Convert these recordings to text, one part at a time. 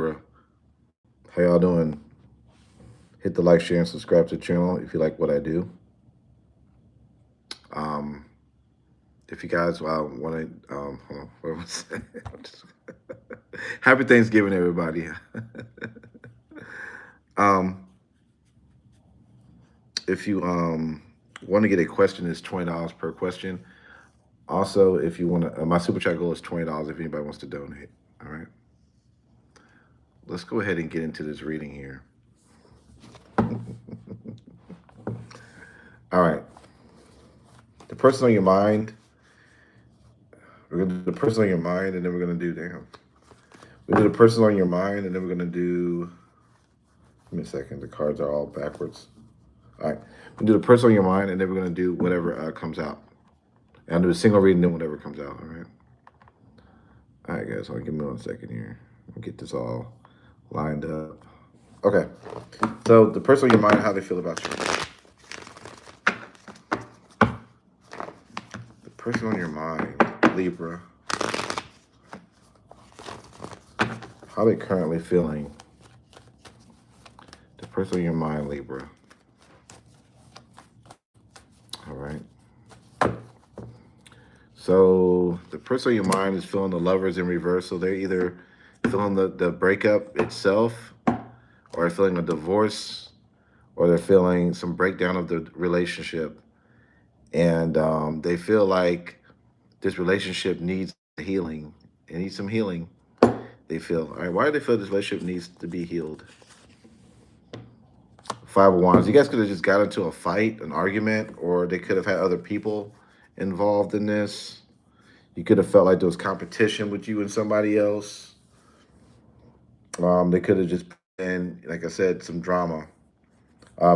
Libra. How y'all doing? Hit the like, share, and subscribe to the channel if you like what I do. Um, if you guys want to, hold on, what was Happy Thanksgiving, everybody. um, if you want to get a question, it's $20 per question. Also, if you want to, my super chat goal is $20 if anybody wants to donate. All right. Let's go ahead and get into this reading here. All right. The person on your mind. We're going to do the person on your mind, and then we're going to do, we do the person on your mind, and then we're going to do, give me a second. The cards are all backwards. All right. We'll do the person on your mind, and then we're going to do whatever comes out. And I'll do a single reading, then whatever comes out. All right. All right, guys. Give me 1 second here. I'll get this all lined up. Okay. So the person on your mind, how they feel about you. The person on your mind, Libra. How they currently feeling. The person on your mind, Libra. All right. So the person on your mind is feeling the Lovers in reverse. So they're either feeling the breakup itself, or feeling a divorce, or they're feeling some breakdown of the relationship. And they feel like this relationship needs healing. It needs some healing. They feel, all right, why do they feel this relationship needs to be healed? Five of Wands. You guys could have just got into a fight, an argument, or they could have had other people involved in this. You could have felt like there was competition with you and somebody else. They could have just been, like I said, some drama.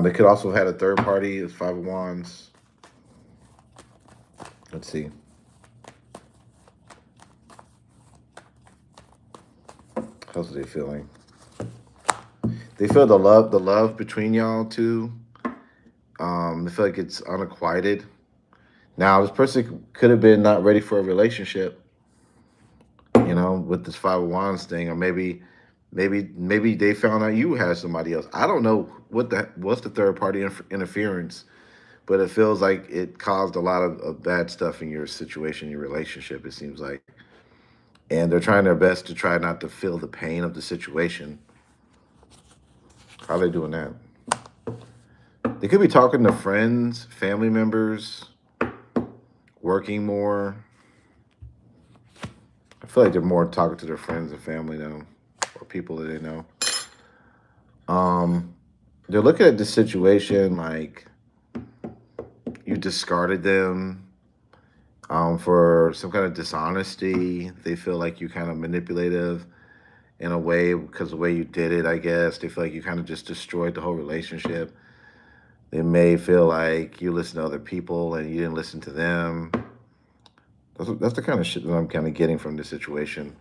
They could also have had a third party. It's Five of Wands. Let's see. How's they feeling? They feel the love between y'all too. They feel like it's unacquitted. Now, this person could have been not ready for a relationship, you know, with this Five of Wands thing, or maybe they found out you had somebody else. I don't know what's the third party interference, but it feels like it caused a lot of bad stuff in your situation, your relationship. It seems like, and they're trying their best to try not to feel the pain of the situation. How are they doing that? They could be talking to friends, family members, working more. I feel like they're more talking to their friends and family now, or people that they know. They're looking at this situation like you discarded them for some kind of dishonesty. They feel like you kind of manipulative in a way because the way you did it, I guess. They feel like you kind of just destroyed the whole relationship. They may feel like you listen to other people and you didn't listen to them. That's the kind of shit that I'm kind of getting from this situation.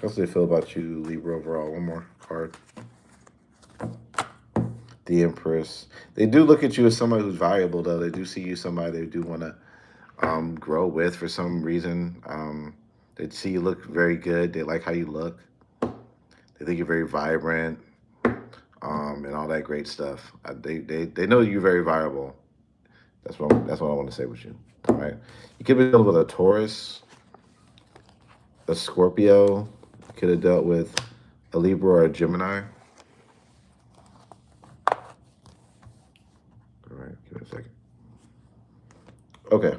How do they feel about you, Libra, overall? One more card. The Empress. They do look at you as somebody who's valuable, though. They do see you somebody they do want to grow with for some reason. They see you look very good. They like how you look. They think you're very vibrant, and all that great stuff. They know you're very viable. That's what I want to say with you. All right. You could be dealing with a Taurus, a Scorpio. You could have dealt with a Libra or a Gemini. All right. Give me a second. Okay.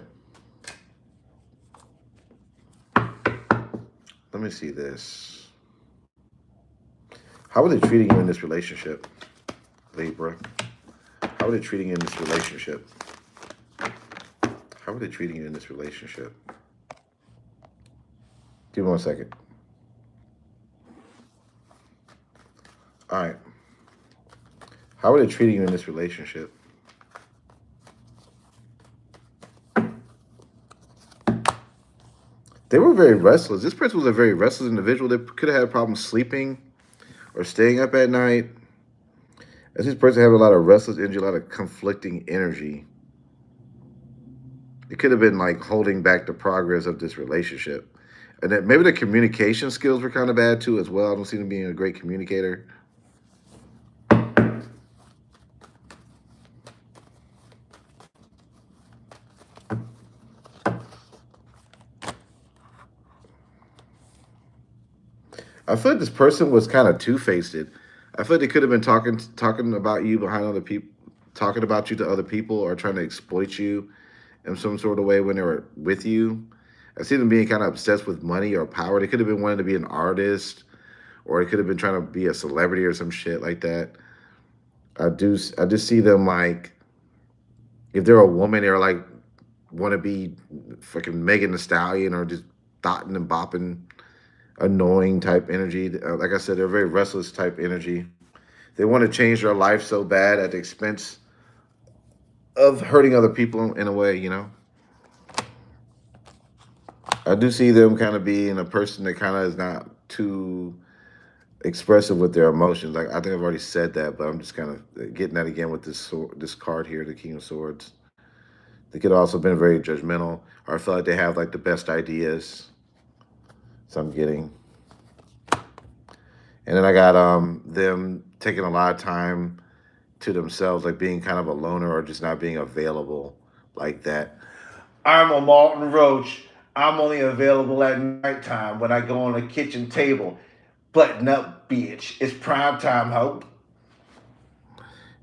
Let me see this. How are they treating you in this relationship, Libra? How are they treating you in this relationship? How are they treating you in this relationship? Give me 1 second. All right. How are they treating you in this relationship? They were very restless. This person was a very restless individual. They could have had problems sleeping or staying up at night. As this person had a lot of restless energy, a lot of conflicting energy. It could have been like holding back the progress of this relationship. And that maybe the communication skills were kind of bad too as well. I don't see them being a great communicator. I feel like this person was kind of two-faced. I feel like they could have been talking about you behind other people, talking about you to other people, or trying to exploit you in some sort of way when they were with you. I see them being kind of obsessed with money or power. They could have been wanting to be an artist, or they could have been trying to be a celebrity or some shit like that. I just see them like, if they're a woman, they're like want to be fucking Megan Thee Stallion, or just dotting and bopping, annoying type energy. Like I said, they're very restless type energy. They want to change their life so bad at the expense of hurting other people in a way, you know. I do see them kind of being a person that kind of is not too expressive with their emotions. Like, I think I've already said that, but I'm just kind of getting that again with this card here, the King of Swords. They could also have been very judgmental, or I feel like they have like the best ideas. So I'm getting. And then I got them taking a lot of time to themselves, like being kind of a loner or just not being available like that. I'm a Martin Roach. I'm only available at nighttime when I go on the kitchen table. Button up, bitch. It's prime time, hope.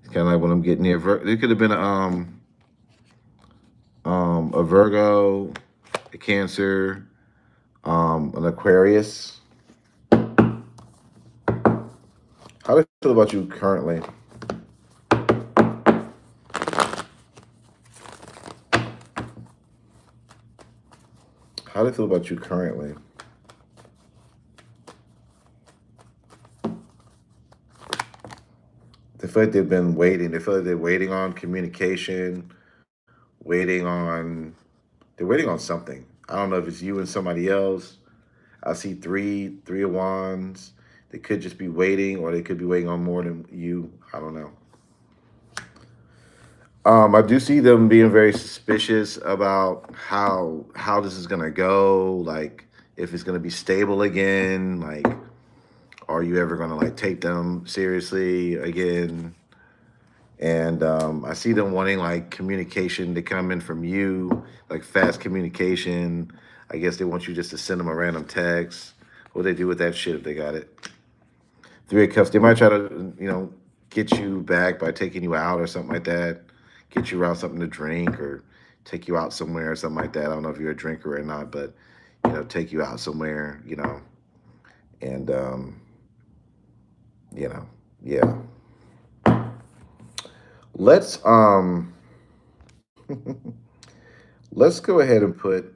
It's kind of like when I'm getting near. It could have been a Virgo, a Cancer, an Aquarius. How do you feel about you currently? How do you feel about you currently? They feel like they've been waiting. They feel like they're waiting on communication, waiting on, they're waiting on something. I don't know if it's you and somebody else. I see three of wands. They could just be waiting, or they could be waiting on more than you. I don't know. I do see them being very suspicious about how this is gonna go. Like, if it's gonna be stable again. Like, are you ever gonna like take them seriously again? And I see them wanting like communication to come in from you, like fast communication. I guess they want you just to send them a random text. What they do with that shit if they got it? Three of Cups. They might try to, get you back by taking you out or something like that. Get you around something to drink, or take you out somewhere or something like that. I don't know if you're a drinker or not, but take you out somewhere, and yeah. Let's let's go ahead and put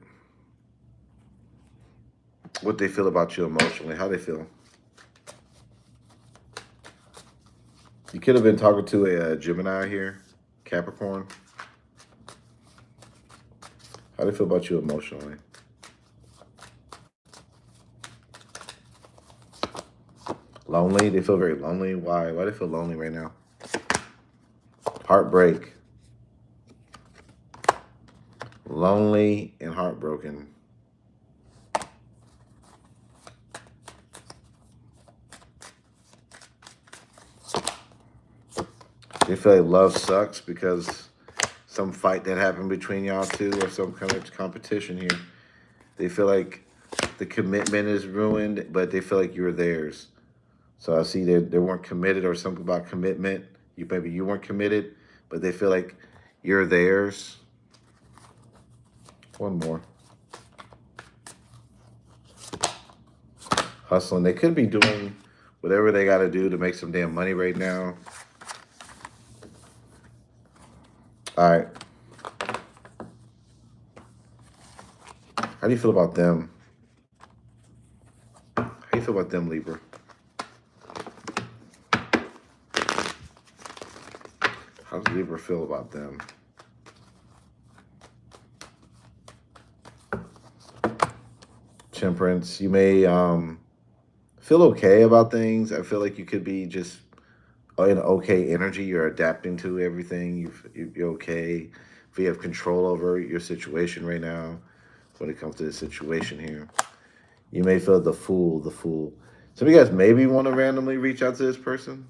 what they feel about you emotionally. How they feel. You could have been talking to a Gemini here, Capricorn. How do they feel about you emotionally? Lonely. They feel very lonely. Why? Why do they feel lonely right now? Heartbreak. Lonely and heartbroken. They feel like love sucks because some fight that happened between y'all two, or some kind of competition here. They feel like the commitment is ruined, but they feel like you're theirs. So I see they weren't committed, or something about commitment. Maybe you weren't committed, but they feel like you're theirs. One more. Hustling. They could be doing whatever they got to do to make some damn money right now. All right. How do you feel about them? How do you feel about them, Libra? How does Libra feel about them? Temperance. You may feel okay about things. I feel like you could be just in okay energy. You're adapting to everything. You're okay. if you have control over your situation right now, when it comes to this situation here. You may feel the fool, the fool. Some of you guys maybe want to randomly reach out to this person.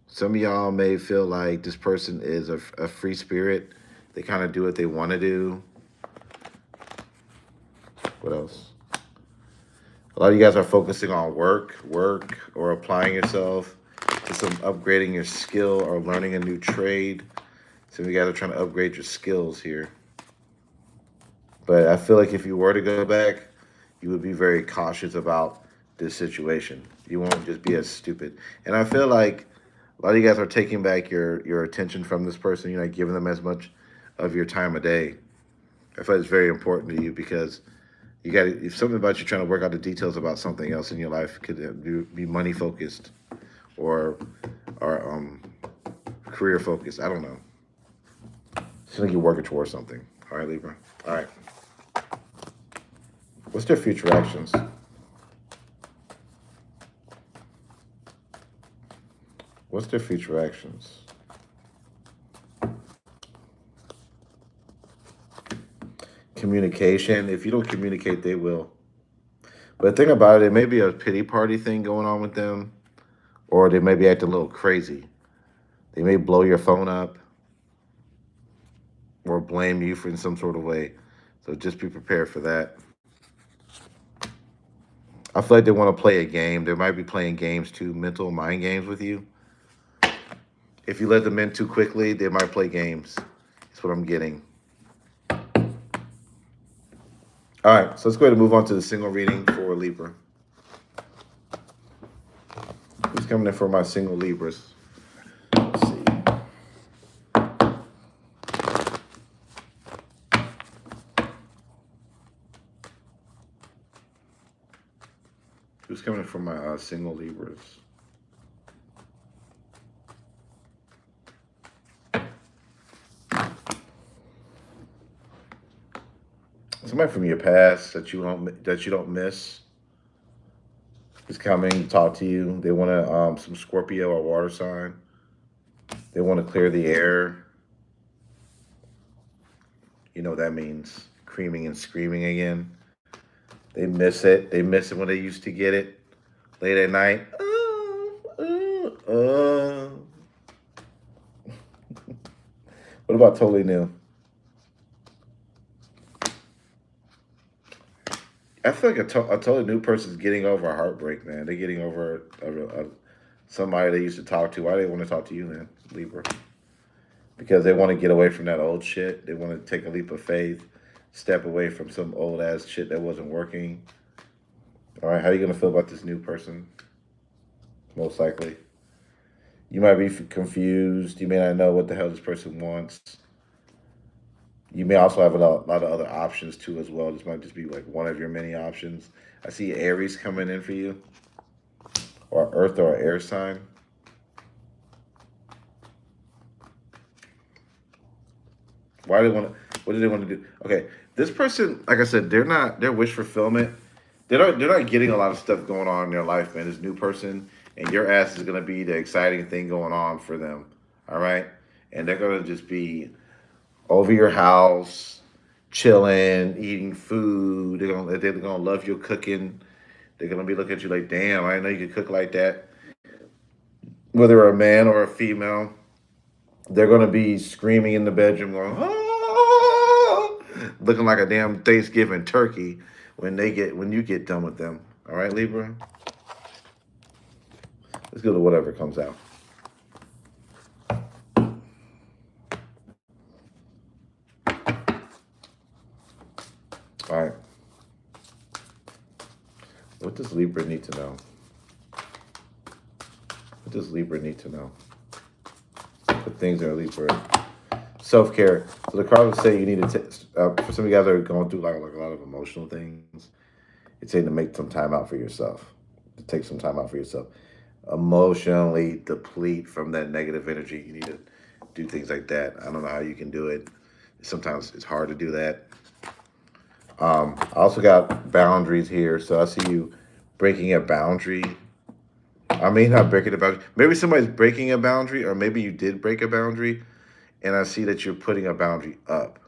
Some of y'all may feel like this person is a free spirit. They kind of do what they want to do. What else? A lot of you guys are focusing on work, or applying yourself to some upgrading your skill or learning a new trade. Some of you guys are trying to upgrade your skills here. But I feel like if you were to go back, you would be very cautious about this situation. You won't just be as stupid. And I feel like a lot of you guys are taking back your attention from this person. You're not giving them as much of your time a day. I feel like it's very important to you because you got if something about you trying to work out the details about something else in your life could be money focused or career focused. I don't know. Seems like you're working towards something. All right, Libra. All right. What's their future actions? What's their future actions? Communication. If you don't communicate, they will. But the thing about it may be a pity party thing going on with them, or they may be acting a little crazy. They may blow your phone up or blame you for in some sort of way. So just be prepared for that. I feel like they want to play a game. They might be playing games too, mental mind games with you. If you let them in too quickly, they might play games. That's what I'm getting. All right, so let's go ahead and move on to the single reading for Libra. Who's coming in for my single Libras? Let's see. Who's coming in for my single Libras? Somebody from your past that you don't miss is coming to talk to you. They want to some Scorpio or water sign. They want to clear the air. You know what that means? Creaming and screaming again. They miss it. They miss it when they used to get it late at night. What about totally new? I feel like a totally new person's getting over a heartbreak, man. They're getting over somebody they used to talk to. Why do they want to talk to you, then, Libra? Because they want to get away from that old shit. They want to take a leap of faith, step away from some old-ass shit that wasn't working. All right, how are you going to feel about this new person? Most likely. You might be confused. You may not know what the hell this person wants. You may also have a lot of other options too as well. This might just be like one of your many options. I see Aries coming in for you, or Earth or air sign. Why do they want to? What do they want to do? Okay, this person, like I said, their wish fulfillment. They're not getting a lot of stuff going on in their life, man. This new person, and your ass is gonna be the exciting thing going on for them. All right, and they're gonna just be over your house, chilling, eating food. They're gonna love your cooking. They're gonna be looking at you like, damn, I didn't know you could cook like that. Whether a man or a female, they're gonna be screaming in the bedroom, going, ah! Looking like a damn Thanksgiving turkey when you get done with them. All right, Libra. Let's go to whatever comes out. All right. What does Libra need to know? What does Libra need to know? What things are Libra? Self-care. So the card would say you need to, for some of you guys that are going through like a lot of emotional things, it's saying to make some time out for yourself. To take some time out for yourself. Emotionally deplete from that negative energy. You need to do things like that. I don't know how you can do it. Sometimes it's hard to do that. I also got boundaries here. So I see you breaking a boundary. I mean, not breaking a boundary. Maybe somebody's breaking a boundary, or maybe you did break a boundary, And I see that you're putting a boundary up.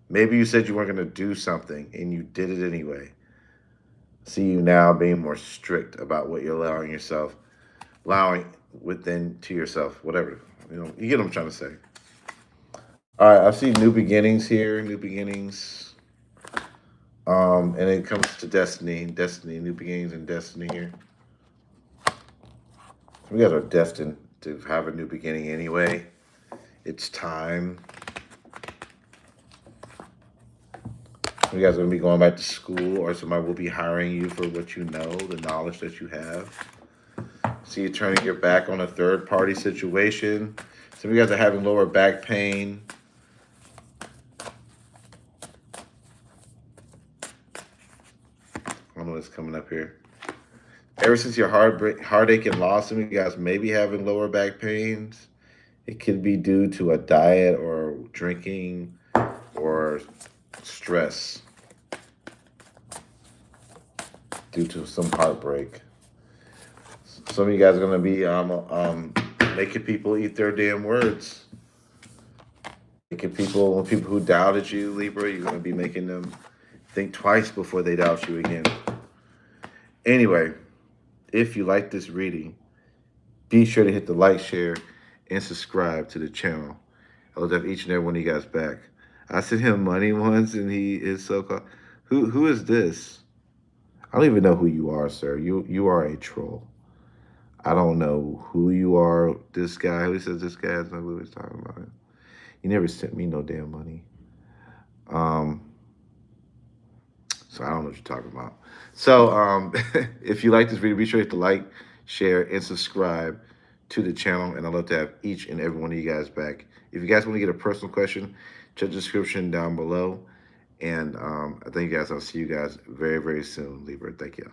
Maybe you said you weren't going to do something and you did it anyway. See you now being more strict about what you're allowing within to yourself, whatever. You get what I'm trying to say. All right, I see new beginnings here, new beginnings. And it comes to destiny, new beginnings and destiny here. We guys are destined to have a new beginning anyway. It's time. You guys are going to be going back to school, or somebody will be hiring you for what you know, the knowledge that you have. See you turning your back on a third-party situation. Some of you guys are having lower back pain. I don't know what's coming up here. Ever since your heartache and loss, some of you guys may be having lower back pains. It could be due to a diet or drinking or stress due to some heartbreak. Some of you guys are going to be making people eat their damn words. Making people who doubted you, Libra, you're going to be making them think twice before they doubt you again. Anyway, if you like this reading, be sure to hit the like, share, and subscribe to the channel. I love to have each and every one of you guys back. I sent him money once, and he is so-called. Who is this? I don't even know who you are, sir. You are a troll. I don't know who you are. This guy, who says this guy has no clue what he's talking about. You never sent me no damn money. So I don't know what you're talking about. So if you like this video, be sure to hit the like, share, and subscribe to the channel. And I'd love to have each and every one of you guys back. If you guys want to get a personal question, check the description down below. And I thank you guys. I'll see you guys very, very soon, Libra. Thank you.